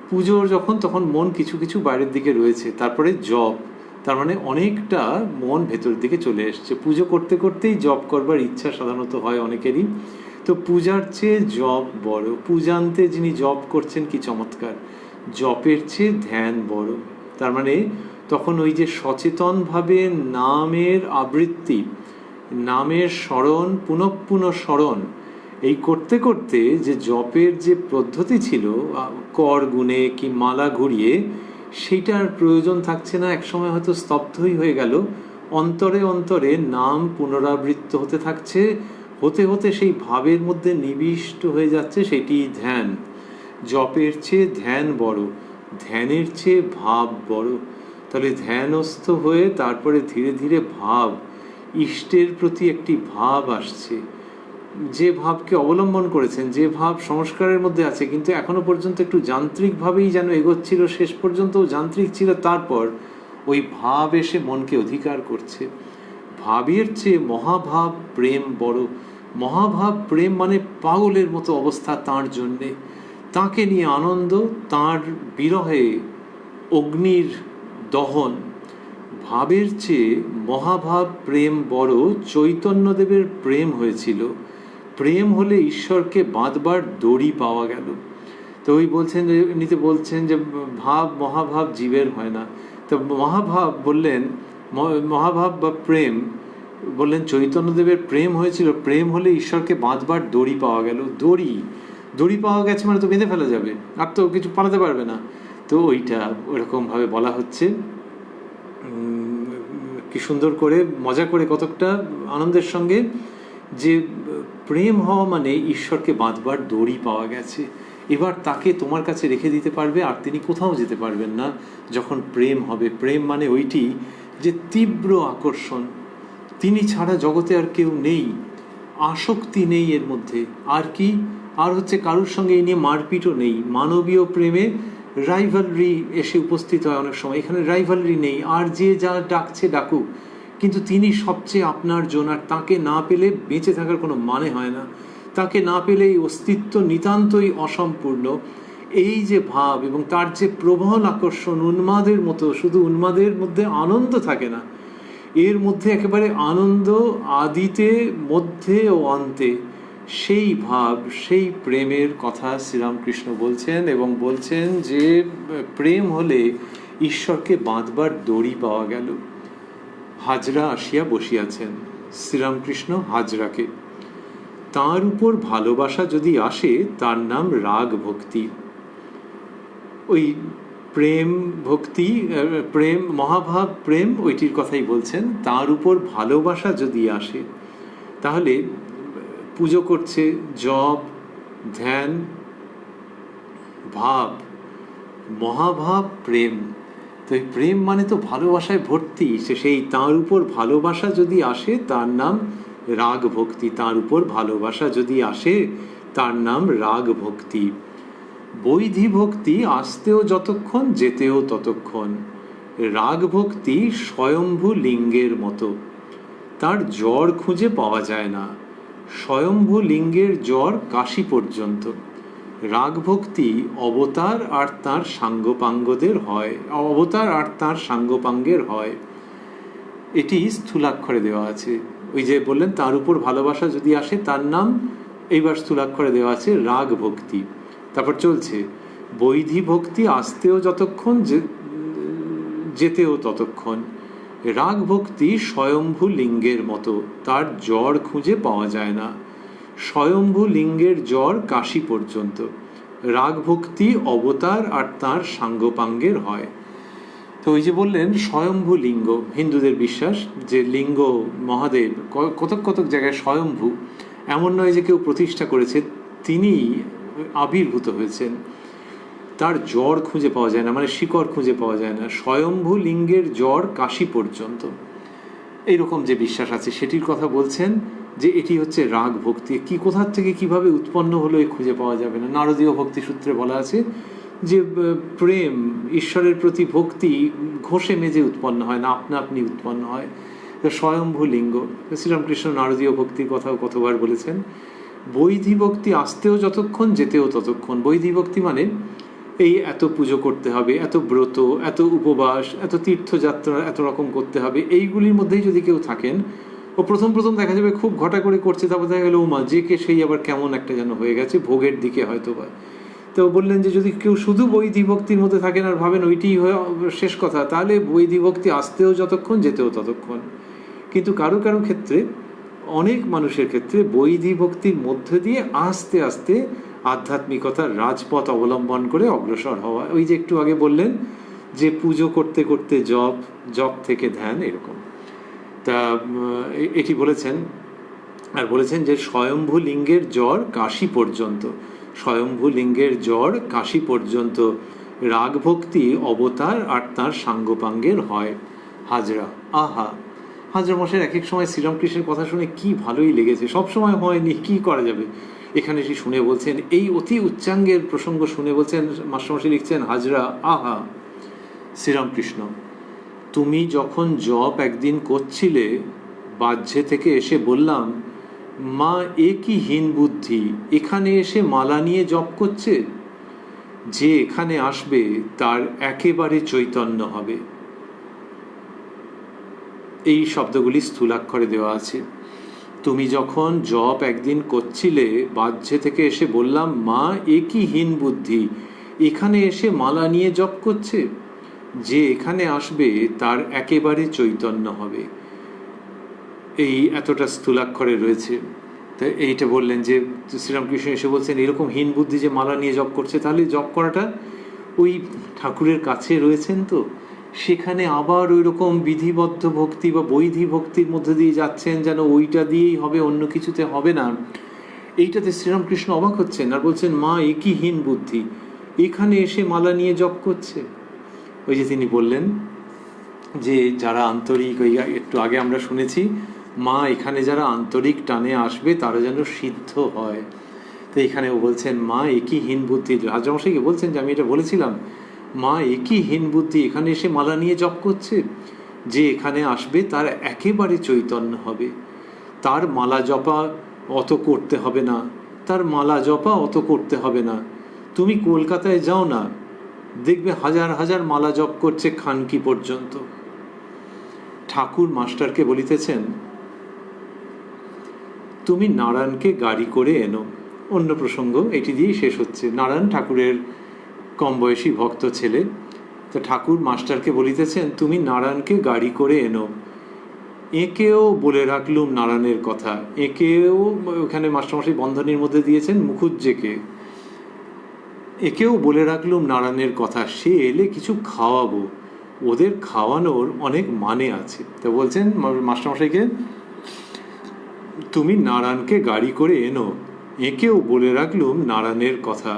পুজোর যখন, তখন মন কিছু কিছু বাইরের দিকে রয়েছে। তারপরে জপ, তার মানে অনেকটা মন ভেতর দিকে চলে এসছে। পুজো করতে করতেই জপ করবার ইচ্ছা সাধারণত হয় অনেকেরই। তো পূজার চেয়ে জপ বড়, পূজান্তে যিনি জপ করছেন, কি চমৎকার। জপের চেয়ে ধ্যান বড়, তার মানে তখন ওই যে সচেতনভাবে নামের আবৃত্তি, নামের স্মরণ, পুনঃপুনঃ স্মরণ, এই করতে করতে যে জপের যে পদ্ধতি ছিল, কর গুনে কি মালা ঘুরিয়ে, সেইটার প্রয়োজন থাকছে না। একসময় হয়তো স্তব্ধই হয়ে গেল, অন্তরে অন্তরে নাম পুনরাবৃত্ত হতে থাকছে, হতে হতে সেই ভাবের মধ্যে নিবিষ্ট হয়ে যাচ্ছে, সেটি ধ্যান। জপের চেয়ে ধ্যান বড়, ধ্যানের চেয়ে ভাব বড়। তাহলে ধ্যানস্থ হয়ে তারপরে ধীরে ধীরে ভাব, ইষ্টের প্রতি একটি ভাব আসছে। যে ভাবকে অবলম্বন করেছেন, যে ভাব সংস্কারের মধ্যে আছে, কিন্তু এখনো পর্যন্ত একটু যান্ত্রিকভাবেই যেন এগোচ্ছিল, শেষ পর্যন্ত যান্ত্রিক ছিল, তারপর ওই ভাব এসে মনকে অধিকার করছে। ভাবের চেয়ে মহাভাব প্রেম বড়। মহাভাব প্রেম মানে পাগলের মতো অবস্থা তাঁর জন্যে, তাঁকে নিয়ে আনন্দ, তাঁর বিরহে অগ্নির দহন। ভাবের চেয়ে মহাভাব প্রেম বড়, চৈতন্যদেবের প্রেম হয়েছিল, প্রেম হলে ঈশ্বরকে বাঁধবার দড়ি পাওয়া গেল। তো ওই বলছেন, নিতে বলছেন যে ভাব, মহাভাব জীবের হয় না। তো মহাভাব বললেন, মহাভাব বা প্রেম, বললেন চৈতন্যদেবের প্রেম হয়েছিল, প্রেম হলে ঈশ্বরকে বাঁধবার দড়ি পাওয়া গেল। দড়ি পাওয়া গেছে মানে তো বেঁধে ফেলা যাবে, আর তো কিছু পালাতে পারবে না। তো ওইটা ওরকমভাবে বলা হচ্ছে। কি সুন্দর করে মজা করে কতকটা আনন্দের সঙ্গে, যে প্রেম হওয়া মানে ঈশ্বরকে বাঁধবার দড়ি পাওয়া গেছে, এবার তাকে তোমার কাছে রেখে দিতে পারবে, আর তিনি কোথাও যেতে পারবেন না যখন প্রেম হবে। প্রেম মানে ওইটি যে তীব্র আকর্ষণ, তিনি ছাড়া জগতে আর কেউ নেই, আসক্তি নেই এর মধ্যে। আর কি, আর হচ্ছে কারোর সঙ্গে এই নিয়ে মারপিটও নেই। মানবীয় প্রেমে রাইভালরি এসে উপস্থিত হয় অনেক সময়, এখানে রাইভালরি নেই, আর যে যা ডাকছে ডাকুক, কিন্তু তিনি সবচেয়ে আপনার জন, আর তাকে না পেলে বেঁচে থাকার কোনো মানে হয় না। তাকে না পেলে এই অস্তিত্ব নিতান্তই অসম্পূর্ণ। এই যে ভাব এবং তার যে প্রবল আকর্ষণ, উন্মাদের মতো, শুধু উন্মাদের মধ্যে আনন্দ থাকে না, এর মধ্যে একেবারে আনন্দ আদিতে, মধ্যে ও অন্তে, সেই ভাব, সেই প্রেমের কথা শ্রীরামকৃষ্ণ বলছেন। এবং বলছেন যে প্রেম হলে ঈশ্বরকে বাঁধবার দড়ি পাওয়া গেল। হাজরা আসিয়া বসিয়াছেন, শ্রীরামকৃষ্ণ হাজরাকে, তার উপর ভালোবাসা যদি আসে তার নাম রাগ ভক্তি। ওই প্রেম ভক্তি, প্রেম মহাভাব প্রেম, ওইটির কথাই বলছেন। তার উপর ভালোবাসা যদি আসে, তাহলে পুজো করছে, জপ, ধ্যান, ভাব, মহাভাব প্রেম। তো এই প্রেম মানে তো ভালোবাসায় ভর্তি, সেই তার উপর ভালোবাসা যদি আসে তার নাম রাগ ভক্তি। তার উপর ভালোবাসা যদি আসে তার নাম রাগ ভক্তি। বৈধি ভক্তি আসতেও যতক্ষণ, যেতেও ততক্ষণ। রাগ ভক্তি স্বয়ম্ভু লিঙ্গের মতো, তার জ্বর খুঁজে পাওয়া যায় না। স্বয়ম্ভু লিঙ্গের জ্বর কাশী পর্যন্ত। রাগ ভক্তি অবতার আর তার সাঙ্গপাঙ্গদের হয়, অবতার আর তার সাঙ্গপাঙ্গের হয়। এটি স্থূলাক্ষরে দেওয়া আছে। ওই যে বললেন তার উপর ভালোবাসা যদি আসে তার নাম, এইবার স্থূলাক্ষরে দেওয়া আছে রাগ ভক্তি। তারপর চলছে বৈধি ভক্তি আসতেও যতক্ষণ, যেতেও ততক্ষণ। রাগ ভক্তি স্বয়ম্ভু লিঙ্গের মতো, তার জ্বর খুঁজে পাওয়া যায় না। স্বয়ম্ভু লিঙ্গের জ্বর কাশী পর্যন্ত। রাগ ভক্তি অবতার আর তার সাঙ্গপাঙ্গের হয়। তো ওই যে বললেন স্বয়ম্ভু লিঙ্গ, হিন্দুদের বিশ্বাস যে লিঙ্গ মহাদেব কতক কতক জায়গায় স্বয়ম্ভু, এমন নয় যে কেউ প্রতিষ্ঠা করেছে, তিনি আবির্ভূত হয়েছেন। তার জ্বর খুঁজে পাওয়া যায় না, মানে শিকড় খুঁজে পাওয়া যায় না। স্বয়ম্ভু লিঙ্গের জ্বর কাশী পর্যন্ত, এইরকম যে বিশ্বাস আছে সেটির কথা বলছেন, যে এটি হচ্ছে রাগ ভক্তি। কি কোথার থেকে কিভাবে উৎপন্ন হলো এ খুঁজে পাওয়া যাবে না। নারদীয় ভক্তি সূত্রে বলা আছে যে প্রেম, ঈশ্বরের প্রতি ভক্তি ঘষে মেজে উৎপন্ন হয় না, আপনা আপনি উৎপন্ন হয়। স্বয়ম্ভু লিঙ্গ, শ্রীরামকৃষ্ণ নারদীয় ভক্তির কথাও কতবার বলেছেন। বৈধি ভক্তি আসতেও যতক্ষণ, যেতেও ততক্ষণ। বৈধি ভক্তি মানে এই এত পুজো করতে হবে, এত ব্রত, এত উপবাস, এত তীর্থযাত্রা, এত রকম করতে হবে, এইগুলির মধ্যেই যদি কেউ থাকেন, ও প্রথম প্রথম দেখা যাবে খুব ঘটা করে করছে, তারপর দেখা গেল ও মা যে কে সেই আবার কেমন একটা যেন হয়ে গেছে, ভোগের দিকে হয়তো বা। তো বললেন যে যদি কেউ শুধু বৈধি ভক্তির মধ্যে থাকেন আর ভাবেন ওইটি হয়ে শেষ কথা, তাহলে বৈধি ভক্তি আসতেও যতক্ষণ, যেতেও ততক্ষণ। কিন্তু কারো কারো ক্ষেত্রে, অনেক মানুষের ক্ষেত্রে বৈধি ভক্তির মধ্য দিয়ে আস্তে আস্তে আধ্যাত্মিকতার রাজপথ অবলম্বন করে অগ্রসর হওয়া। ওই যে একটু আগে বললেন যে পুজো করতে করতে জপ, জপ থেকে ধ্যান, এরকম। তা এটি বলেছেন। আর বলেছেন যে স্বয়ম্ভু লিঙ্গের জ্বর কাশী পর্যন্ত। স্বয়ম্ভু লিঙ্গের জ্বর কাশী পর্যন্ত। রাগ ভক্তি অবতার আর তার সাঙ্গপাঙ্গের হয়। হাজরা, আহা, হাজরা মশাইয়ের এক এক সময় শ্রীরামকৃষ্ণের কথা শুনে কি ভালোই লেগেছে। সব সময় হয়নি, কি করা যাবে। এখানে এসে শুনে বলছেন, এই অতি উচ্চাঙ্গের প্রসঙ্গ শুনে বলছেন, মাস্টারমশাই লিখছেন, হাজরা, আহা। শ্রীরামকৃষ্ণ, তুমি যখন জপ একদিন করছিলে, বাহ্যে থেকে এসে বললাম, মা এ কি হীন বুদ্ধি, এখানে এসে মালা নিয়ে জপ করছে। যে এখানে আসবে তার একেবারে চৈতন্য হবে। এই শব্দগুলি স্থূলাক্ষরে দেওয়া আছে। তুমি যখন জপ একদিন করছিলে, বাহ্যে থেকে এসে বললাম, মা এ কি হীন বুদ্ধি, এখানে এসে মালা নিয়ে জপ করছে। যে এখানে আসবে তার একেবারে চৈতন্য হবে। এই এতটা স্থূলাক্ষরে রয়েছে। তো এইটা বললেন যে শ্রীরামকৃষ্ণ এসে বলছেন এরকম হীন বুদ্ধি যে মালা নিয়ে জপ করছে, তাহলে জপ করাটা ওই ঠাকুরের কাছে রয়েছেন তো সেখানে আবার ওই রকম বিধিবদ্ধ ভক্তি বা বৈধি ভক্তির মধ্যে দিয়ে যাচ্ছেন, যেন ওইটা দিয়েই হবে, অন্য কিছুতে হবে না। এইটাতে শ্রীরামকৃষ্ণ অবাক হচ্ছেন আর বলছেন মা একই হীন বুদ্ধি এখানে এসে মালা নিয়ে জপ করছে। ওই যে তিনি বললেন যে যারা আন্তরিক, ওই একটু আগে আমরা শুনেছি মা এখানে যারা আন্তরিক টানে আসবে তারা যেন সিদ্ধ হয়। তো এখানেও বলছেন মা একই হীন বুদ্ধি, রাজামশাইকে বলছেন যে আমি এটা বলেছিলাম মা একই হীন বুদ্ধি এখানে এসে মালা নিয়ে জপ করছে, যে এখানে আসবে তার একেবারে চৈতন্য হবে, তার মালা জপা অত করতে হবে না, তার মালা জপা অত করতে হবে না। তুমি কলকাতায় যাও না, দেখবে হাজার হাজার মালা জপ করছে খানকি পর্যন্ত। ঠাকুর মাস্টারকে বলিতেছেন তুমি নারায়ণকে গাড়ি করে এনো। অন্য প্রসঙ্গ, এটি দিয়েই শেষ হচ্ছে। নারায়ণ ঠাকুরের কম বয়সী ভক্ত ছেলে। তো ঠাকুর মাস্টারকে বলিতেছেন তুমি নারায়ণকে গাড়ি করে এনো। একেও বলে রাখলুম নারায়ণের কথা। একেও ওখানে মাস্টারমশাই বন্ধনীর মধ্যে দিয়েছেন মুখুজ্জেকে। একেও বলে রাখলুম নারায়ণের কথা, সে এলে কিছু খাওয়াবো, ওদের খাওয়ানোর অনেক মানে আছে। তো বলছেন মাস্টারমশাইকে তুমি নারায়ণকে গাড়ি করে এনো, একেও বলে রাখলুম নারায়ণের কথা,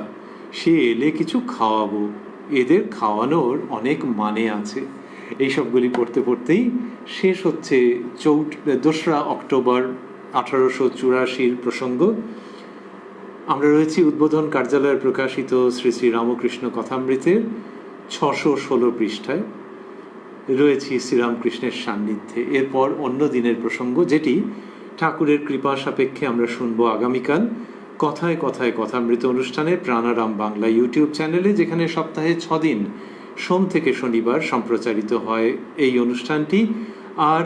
সে এলে কিছু খাওয়াবো, এদের খাওয়ানোর অনেক মানে আছে। এই সবগুলি পড়তে পড়তেই শেষ হচ্ছে 2রা অক্টোবর 1884 প্রসঙ্গ। আমরা রয়েছি উদ্বোধন কার্যালয়ের প্রকাশিত শ্রী শ্রী রামকৃষ্ণ কথামৃতের 616 পৃষ্ঠায়, রয়েছি শ্রীরামকৃষ্ণের সান্নিধ্যে। এরপর অন্য দিনের প্রসঙ্গ, যেটি ঠাকুরের কৃপা সাপেক্ষে আমরা শুনবো আগামীকাল কথায় কথায় কথামৃত অনুষ্ঠানে প্রাণারাম বাংলা ইউটিউব চ্যানেলে, যেখানে সপ্তাহে 6 দিন সোম থেকে শনিবার সম্প্রচারিত হয় এই অনুষ্ঠানটি। আর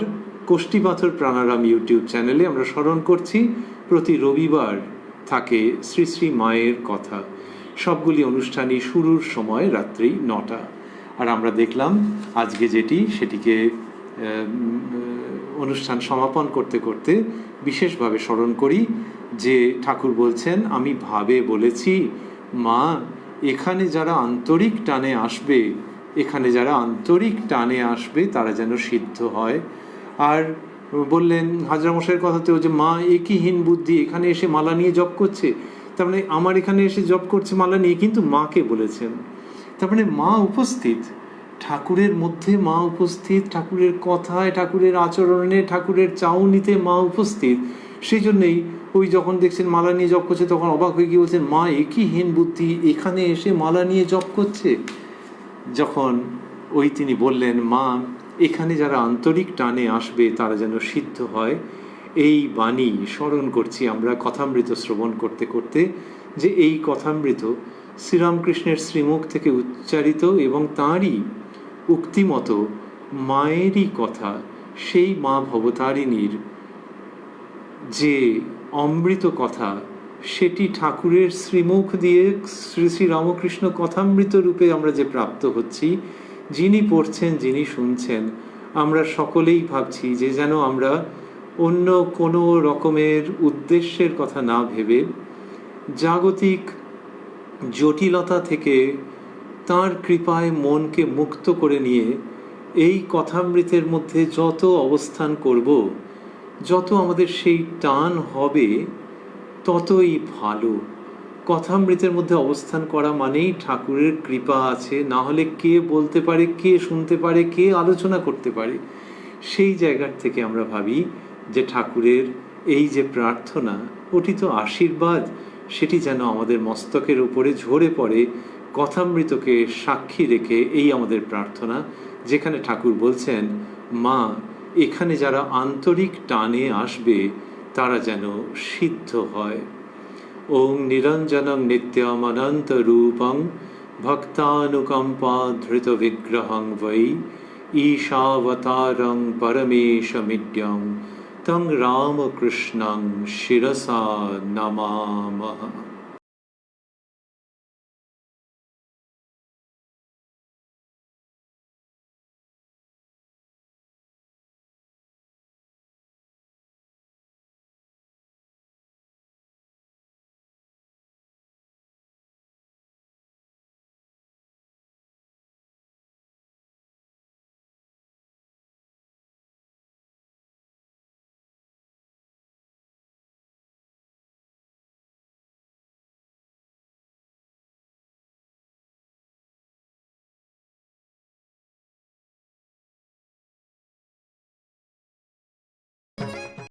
কোষ্ঠীপাথর প্রাণারাম ইউটিউব চ্যানেলে আমরা স্মরণ করছি প্রতি রবিবার থাকে শ্রী শ্রী মায়ের কথা। সবগুলি অনুষ্ঠানই শুরুর সময় রাত্রি 9টা। আর আমরা দেখলাম আজকে সেটিকে অনুষ্ঠান সমাপন করতে করতে বিশেষভাবে স্মরণ করি যে ঠাকুর বলছেন আমি ভাবে বলেছি মা এখানে যারা আন্তরিক টানে আসবে, এখানে যারা আন্তরিক টানে আসবে তারা যেন সিদ্ধ হয়। আর বললেন হাজরামশাইয়ের কথাতেও যে মা একই হীন বুদ্ধি এখানে এসে মালা নিয়ে জপ করছে, তার মানে আমার এখানে এসে জপ করছে মালা নিয়ে, কিন্তু মাকে বলেছেন। তার মানে মা উপস্থিত, ঠাকুরের মধ্যে মা উপস্থিত, ঠাকুরের কথায়, ঠাকুরের আচরণে, ঠাকুরের চাউনিতে মা উপস্থিত। সেই জন্যই ওই যখন দেখছেন মালা নিয়ে জপ করছে তখন অবাক হয়ে গিয়ে বলছেন মা একই হীন বুদ্ধি এখানে এসে মালা নিয়ে জপ করছে। যখন ওই তিনি বললেন মা এখানে যারা আন্তরিক টানে আসবে তারা যেন সিদ্ধ হয়, এই বাণী স্মরণ করছি আমরা কথামৃত শ্রবণ করতে করতে, যে এই কথামৃত শ্রীরামকৃষ্ণের শ্রীমুখ থেকে উচ্চারিত এবং তাঁরই উক্তিমতো মায়েরই কথা, সেই মা ভবতারিণীর যে অমৃত কথা, সেটি ঠাকুরের শ্রীমুখ দিয়ে শ্রী শ্রী রামকৃষ্ণ কথামৃত রূপে আমরা যে প্রাপ্ত হচ্ছি, যিনি পড়ছেন যিনি শুনছেন, আমরা সকলেই ভাবছি যে যেন আমরা অন্য কোনো রকমের উদ্দেশ্যের কথা না ভেবে জাগতিক জটিলতা থেকে তাঁর কৃপায় মনকে মুক্ত করে নিয়ে এই কথামৃতের মধ্যে যত অবস্থান করব, যত আমাদের সেই টান হবে ততই ভালো। কথামৃতের মধ্যে অবস্থান করা মানেই ঠাকুরের কৃপা আছে, না হলে কে বলতে পারে, কে শুনতে পারে, কে আলোচনা করতে পারে। সেই জায়গার থেকে আমরা ভাবি যে ঠাকুরের এই যে প্রার্থনা, ওটি তো আশীর্বাদ, সেটি যেন আমাদের মস্তকের উপরে ঝরে পড়ে কথামৃতকে সাক্ষী রেখে। এই আমাদের প্রার্থনা, যেখানে ঠাকুর বলছেন মা এখানে যারা আন্তরিক টানে আসবে তারা যেন সিদ্ধ হয়। ওং নিরঞ্জনং নিত্যম অনন্ত রূপং ভক্তানুকম্পা ধৃত বিগ্রহং বৈ ঈশাবতারং পরমেশমিড্যং তং রামকৃষ্ণং শিরসা নমামঃ।